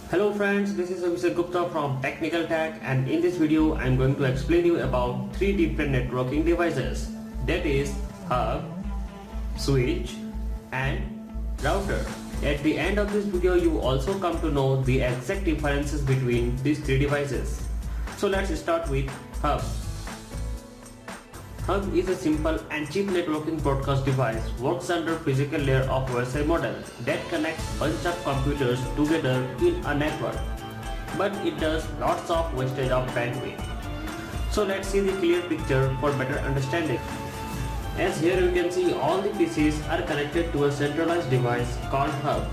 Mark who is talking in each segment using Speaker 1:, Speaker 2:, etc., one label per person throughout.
Speaker 1: Hello friends, this is Abhishek Gupta from Technical Tech, and in this video I am going to explain you about three different networking devices, that is hub, switch and router. At the end of this video you also come to know the exact differences between these three devices. So let's start with hub. Hub is a simple and cheap networking broadcast device, works under physical layer of OSI model that connects bunch of computers together in a network. But it does lots of wastage of bandwidth. So let's see the clear picture for better understanding. As here you can see, all the PCs are connected to a centralized device called hub.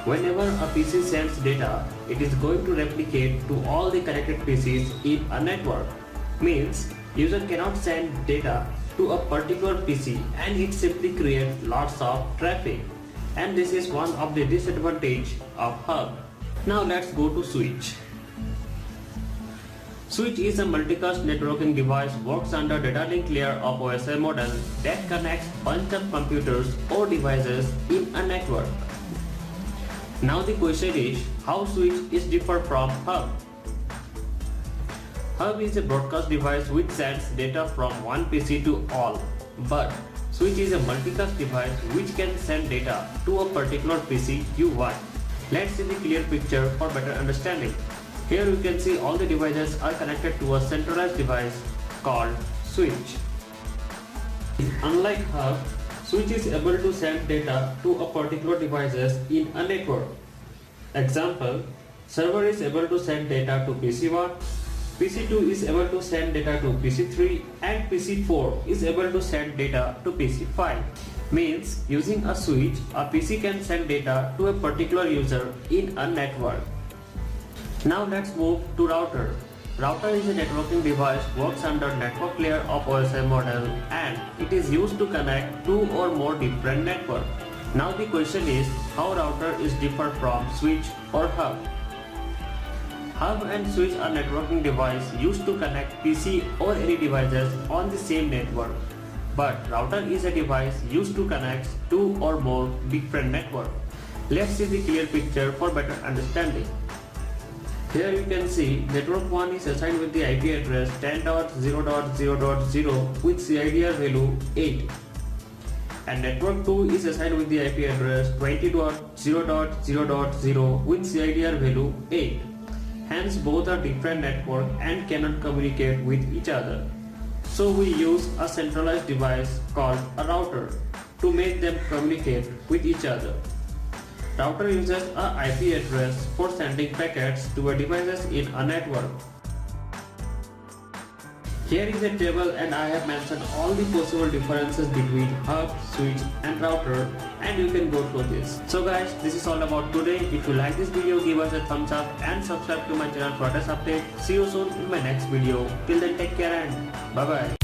Speaker 1: Whenever a PC sends data, it is going to replicate to all the connected PCs in a network. Means user cannot send data to a particular PC and it simply creates lots of traffic, and this is one of the disadvantage of hub. Now let's go to switch. Switch is a multicast networking device, works under data link layer of OSI model that connects bunch of computers or devices in a network. Now the question is, how switch is different from hub? Hub is a broadcast device which sends data from one PC to all, but switch is a multicast device which can send data to a particular PC you want. Let's see the clear picture for better understanding. Here you can see all the devices are connected to a centralized device called switch. Unlike hub, switch is able to send data to a particular devices in a network. Example, server is able to send data to PC1, PC2 is able to send data to PC3, and PC4 is able to send data to PC5. Means using a switch, a PC can send data to a particular user in a network. Now let's move to router. Router is a networking device, works under network layer of OSI model, and it is used to connect two or more different networks. Now the question is, how router is different from switch or hub? Hub and switch are networking device used to connect PC or any devices on the same network. But router is a device used to connect two or more different networks. Let's see the clear picture for better understanding. Here you can see network 1 is assigned with the IP address 10.0.0.0 with CIDR value 8. And network 2 is assigned with the IP address 20.0.0.0 with CIDR value 8. Hence both are different networks and cannot communicate with each other. So we use a centralized device called a router to make them communicate with each other. Router uses a IP address for sending packets to a devices in a network. Here is a table and I have mentioned all the possible differences between hub, switch and router, and you can go through this. So guys, this is all about today. If you like this video, give us a thumbs up and subscribe to my channel for latest update. See you soon in my next video. Till then, take care and bye bye.